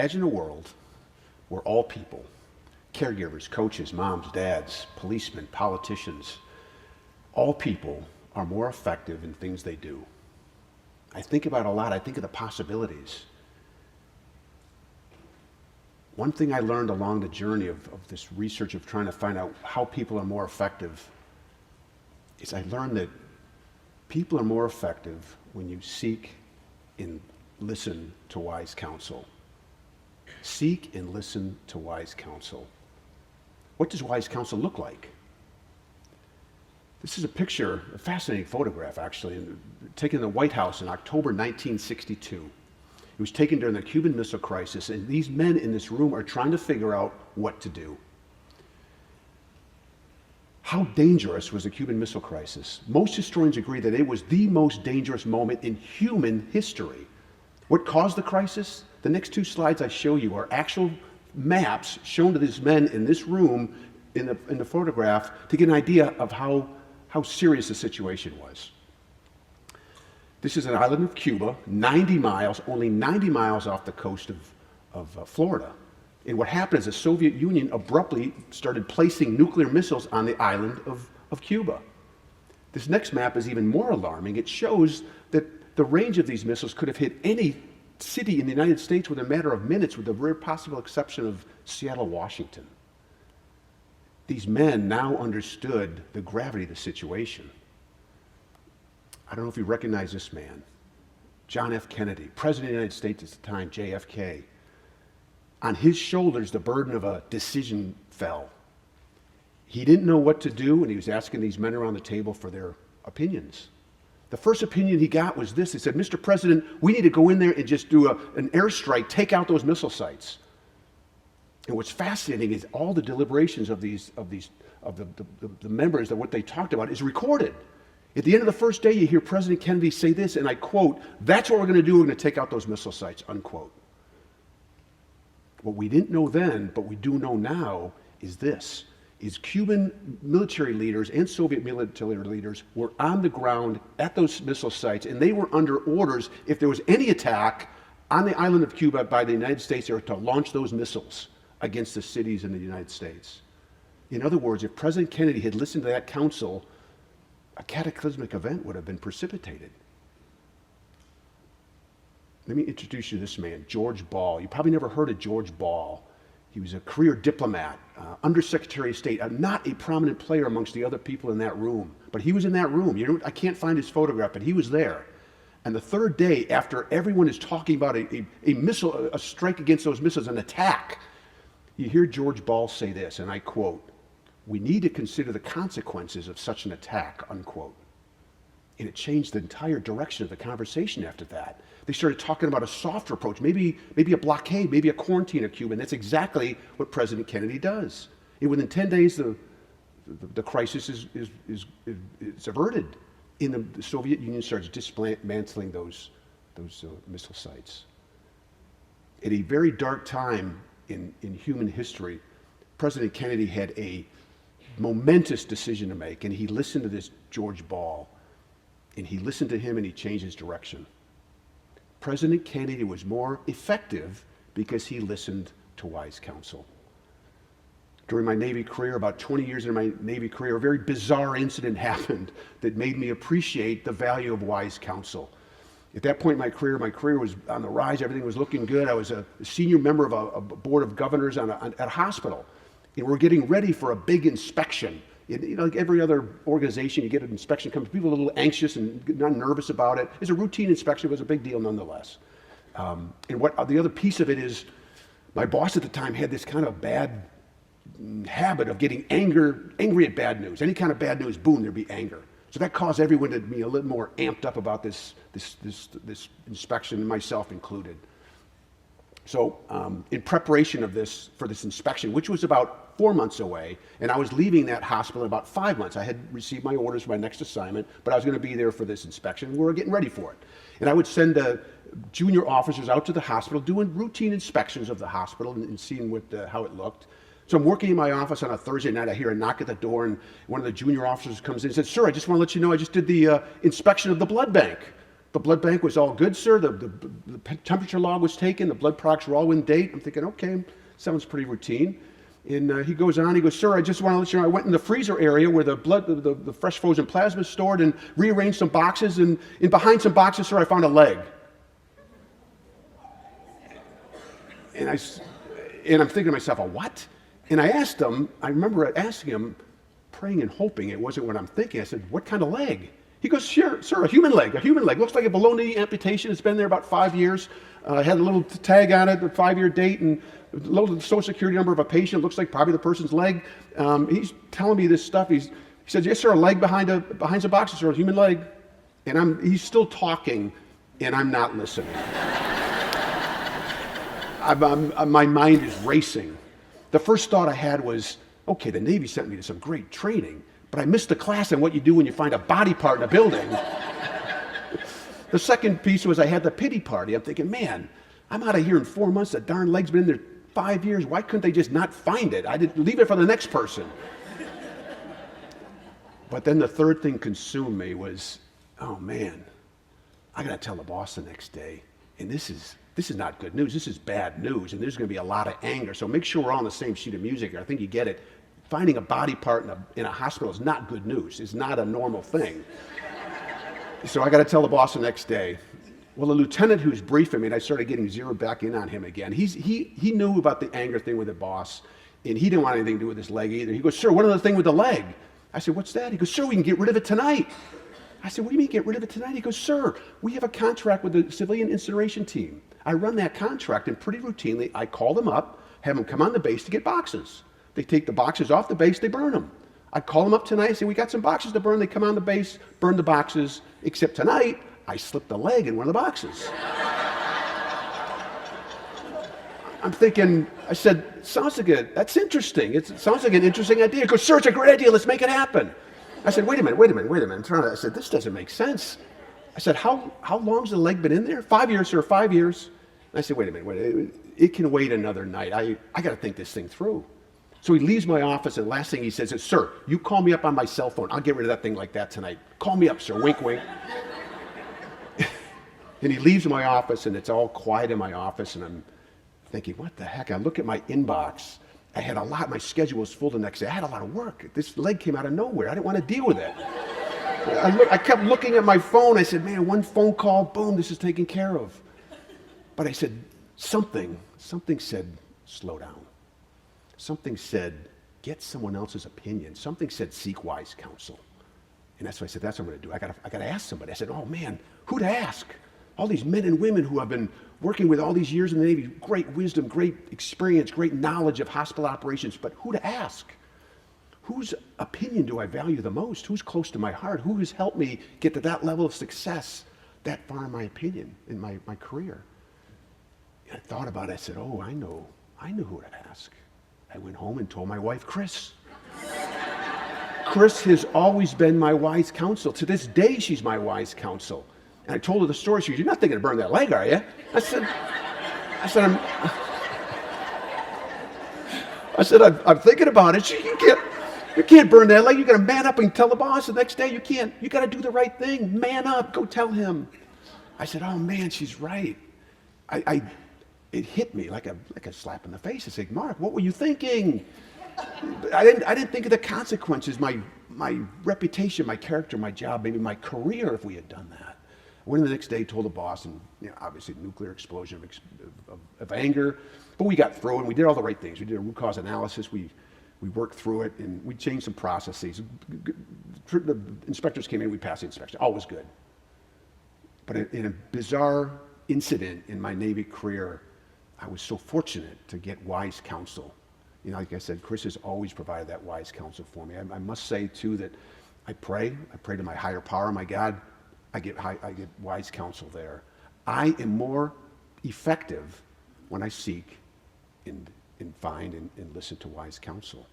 Imagine a world where all people, caregivers, coaches, moms, dads, policemen, politicians, all people are more effective in things they do. I think about it a lot. I think of the possibilities. One thing I learned along the journey of this research of trying to find out how people are more effective is I learned that people are more effective when you seek and listen to wise counsel. Seek and listen to wise counsel. What does wise counsel look like? This is a picture, a fascinating photograph actually, taken in the White House in October 1962. It was taken during the Cuban Missile Crisis, and these men in this room are trying to figure out what to do. How dangerous was the Cuban Missile Crisis? Most historians agree that it was the most dangerous moment in human history. What caused the crisis? The next two slides I show you are actual maps shown to these men in this room in the photograph to get an idea of how serious the situation was. This is an island of Cuba, 90 miles, only 90 miles off the coast of Florida. And what happened is the Soviet Union abruptly started placing nuclear missiles on the island of Cuba. This next map is even more alarming. It shows that the range of these missiles could have hit any city in the United States within a matter of minutes, with the rare possible exception of Seattle, Washington. These men now understood the gravity of the situation. I don't know if you recognize this man, John F. Kennedy, President of the United States at the time, JFK. On his shoulders, the burden of a decision fell. He didn't know what to do, and he was asking these men around the table for their opinions. The first opinion he got was this. He said, Mr. President, we need to go in there and just do an airstrike, take out those missile sites. And what's fascinating is all the deliberations of the members, that what they talked about is recorded. At the end of the first day, you hear President Kennedy say this, and I quote, "That's what we're going to do, we're going to take out those missile sites," unquote. What we didn't know then, but we do know now, is this, is Cuban military leaders and Soviet military leaders were on the ground at those missile sites, and they were under orders, if there was any attack on the island of Cuba by the United States, they were to launch those missiles against the cities in the United States. In other words, if President Kennedy had listened to that counsel, a cataclysmic event would have been precipitated. Let me introduce you to this man, George Ball. You probably never heard of George Ball. He was a career diplomat, undersecretary of state, not a prominent player amongst the other people in that room, but he was in that room. You know, I can't find his photograph, but he was there. And the third day, after everyone is talking about a strike against those missiles, an attack, you hear George Ball say this, and I quote, "We need to consider the consequences of such an attack," unquote. And it changed the entire direction of the conversation after that. They started talking about a softer approach, maybe a blockade, maybe a quarantine of Cuba, and that's exactly what President Kennedy does. And within 10 days, the crisis is averted, and the Soviet Union starts dismantling those missile sites. At a very dark time in human history, President Kennedy had a momentous decision to make, and he listened to this George Ball, and he listened to him and he changed his direction. President Kennedy was more effective because he listened to wise counsel. During my Navy career, about 20 years into my Navy career, a very bizarre incident happened that made me appreciate the value of wise counsel. At that point in my career was on the rise, everything was looking good. I was a senior member of a board of governors at a hospital. And we're getting ready for a big inspection. You know, like every other organization, you get an inspection, comes people are a little anxious and not nervous about it. It's a routine inspection, but it's a big deal nonetheless. And what the other piece of it is, my boss at the time had this kind of bad habit of getting angry at bad news. Any kind of bad news, boom, there'd be anger. So that caused everyone to be a little more amped up about this inspection, myself included. So in preparation of for this inspection, which was about 4 months away, and I was leaving that hospital in about 5 months. I had received my orders for my next assignment, but I was going to be there for this inspection, and we were getting ready for it. And I would send junior officers out to the hospital, doing routine inspections of the hospital and seeing how it looked. So I'm working in my office on a Thursday night. I hear a knock at the door, and one of the junior officers comes in and says, "Sir, I just want to let you know I just did the inspection of the blood bank." The blood bank was all good, sir. The temperature log was taken. The blood products were all in date. I'm thinking, okay, sounds pretty routine. And he goes on, he goes, sir, I just want to let you know, I went in the freezer area where the fresh frozen plasma is stored and rearranged some boxes, and in behind some boxes, sir, I found a leg. And I'm thinking to myself, a what? And I asked him, I remember asking him, praying and hoping it wasn't what I'm thinking. I said, what kind of leg? He goes, sure, sir, a human leg. Looks like a below-knee amputation. It's been there about 5 years. Had a little tag on it, the 5-year date, and a little social security number of a patient. Looks like probably the person's leg. He's telling me this stuff. He says, yes, sir, a leg behind some boxes, sir, a human leg. And he's still talking, and I'm not listening. My mind is racing. The first thought I had was, okay, the Navy sent me to some great training, but I missed the class on what you do when you find a body part in a building. The second piece was I had the pity party. I'm thinking, man, I'm out of here in 4 months. That darn leg's been in there 5 years. Why couldn't they just not find it? I didn't leave it for the next person. But then the third thing consumed me was, oh man, I got to tell the boss the next day. And this is not good news. This is bad news. And there's going to be a lot of anger. So make sure we're all on the same sheet of music here. I think you get it. Finding a body part in a hospital is not good news. It's not a normal thing. So I got to tell the boss the next day. Well, the lieutenant who's briefing me, and I started getting zeroed back in on him again. He knew about the anger thing with the boss, and he didn't want anything to do with his leg either. He goes, sir, what other thing with the leg? I said, what's that? He goes, sir, we can get rid of it tonight. I said, what do you mean get rid of it tonight? He goes, sir, we have a contract with the civilian incineration team. I run that contract, and pretty routinely, I call them up, have them come on the base to get boxes. They take the boxes off the base, they burn them. I call them up tonight, I say, we got some boxes to burn. They come on the base, burn the boxes, except tonight, I slipped a leg in one of the boxes. I'm thinking, I said, that's interesting. It sounds like an interesting idea. He goes, sir, it's a great idea. Let's make it happen. I said, wait a minute. I said, this doesn't make sense. I said, how long's the leg been in there? 5 years, sir, 5 years. And I said, wait a minute. It can wait another night. I got to think this thing through. So he leaves my office, and the last thing he says is, sir, you call me up on my cell phone. I'll get rid of that thing like that tonight. Call me up, sir. Wink, wink. And he leaves my office, and it's all quiet in my office, and I'm thinking, what the heck? I look at my inbox. I had my schedule was full the next day. I had a lot of work. This leg came out of nowhere. I didn't want to deal with it. I kept looking at my phone. I said, man, one phone call, boom, this is taken care of. But I said, something said, slow down. Something said, get someone else's opinion. Something said, seek wise counsel. And that's what I said, that's what I'm going to do. I got to ask somebody. I said, oh man, who to ask? All these men and women who I've been working with all these years in the Navy, great wisdom, great experience, great knowledge of hospital operations, but who to ask? Whose opinion do I value the most? Who's close to my heart? Who has helped me get to that level of success that far in my opinion, in my career? And I thought about it. I said, oh, I know who to ask. I went home and told my wife, Chris. Chris has always been my wise counsel. To this day, she's my wise counsel. And I told her the story. She goes, you're not thinking of burning that leg, are you? I said, I'm thinking about it. You can't burn that leg. You got to man up and tell the boss the next day. You can't. You got to do the right thing. Man up. Go tell him. I said, oh man, she's right. It hit me like a slap in the face. I said, Mark, what were you thinking? I didn't think of the consequences, my reputation, my character, my job, maybe my career if we had done that. I went in the next day, told the boss, and obviously nuclear explosion of anger, but we got through it and we did all the right things. We did a root cause analysis. We worked through it and we changed some processes. The inspectors came in, we passed the inspection. All was good. But in a bizarre incident in my Navy career, I was so fortunate to get wise counsel. Like I said, Chris has always provided that wise counsel for me. I must say too that I pray to my higher power, my God. I get wise counsel there. I am more effective when I seek and find and listen to wise counsel.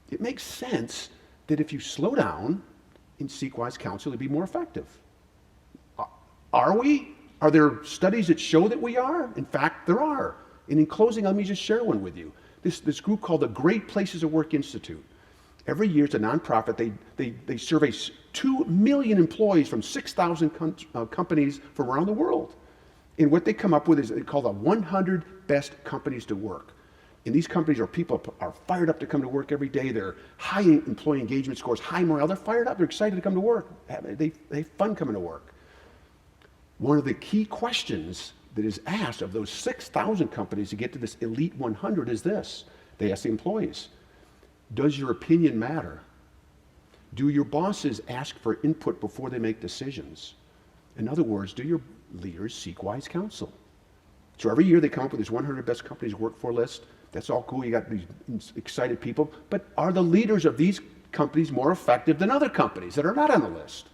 It makes sense that if you slow down and seek wise counsel, it'd be more effective. Are we? Are there studies that show that we are? In fact, there are. And in closing, let me just share one with you. This group called the Great Places of Work Institute. Every year, it's a nonprofit. They survey 2 million employees from 6,000 companies from around the world. And what they come up with is they call the 100 best companies to work. And these companies are people are fired up to come to work every day. They're high employee engagement scores, high morale. They're fired up. They're excited to come to work. They have fun coming to work. One of the key questions that is asked of those 6,000 companies to get to this elite 100 is this. They ask the employees, does your opinion matter? Do your bosses ask for input before they make decisions? In other words, do your leaders seek wise counsel? So every year they come up with this 100 best companies to work for list. That's all cool. You got these excited people. But are the leaders of these companies more effective than other companies that are not on the list?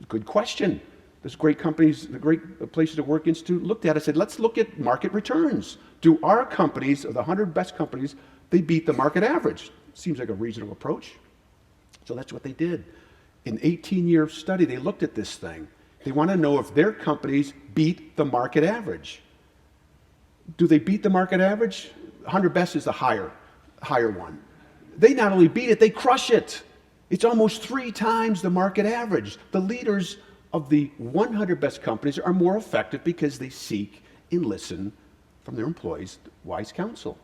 Good question. This great companies, the Great Places to Work Institute looked at it and said, let's look at market returns. Do our companies, of the 100 best companies, they beat the market average? Seems like a reasonable approach. So that's what they did. In an 18-year study, they looked at this thing. They want to know if their companies beat the market average. Do they beat the market average? 100 best is the higher one. They not only beat it, they crush it. It's almost 3 times the market average. The leaders of the 100 best companies are more effective because they seek and listen from their employees wise counsel.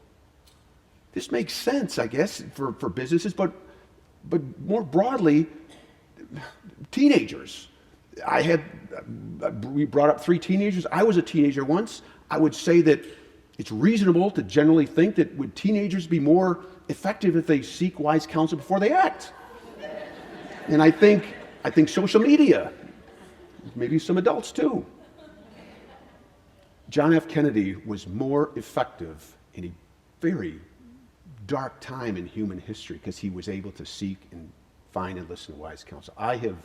This makes sense, I guess, for businesses, but more broadly, teenagers. We brought up 3 teenagers. I was a teenager once. I would say that it's reasonable to generally think that would teenagers be more effective if they seek wise counsel before they act? And I think social media, maybe some adults too. John F. Kennedy was more effective in a very dark time in human history because he was able to seek and find and listen to wise counsel. I have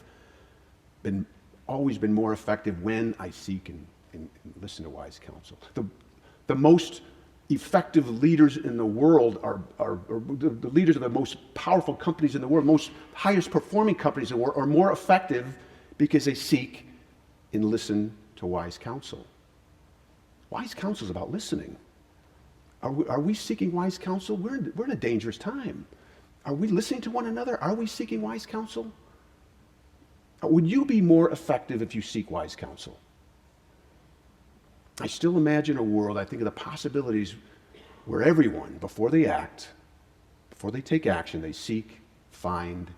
always been more effective when I seek and listen to wise counsel. The most effective leaders in the world are the leaders of the most powerful companies in the world, most highest performing companies in the world are more effective because they seek and listen to wise counsel. Wise counsel is about listening. Are we seeking wise counsel? We're in a dangerous time. Are we listening to one another? Are we seeking wise counsel? Would you be more effective if you seek wise counsel? I still imagine a world, I think of the possibilities where everyone, before they act, before they take action, they seek, find,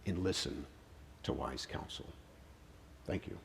and listen to wise counsel. Thank you.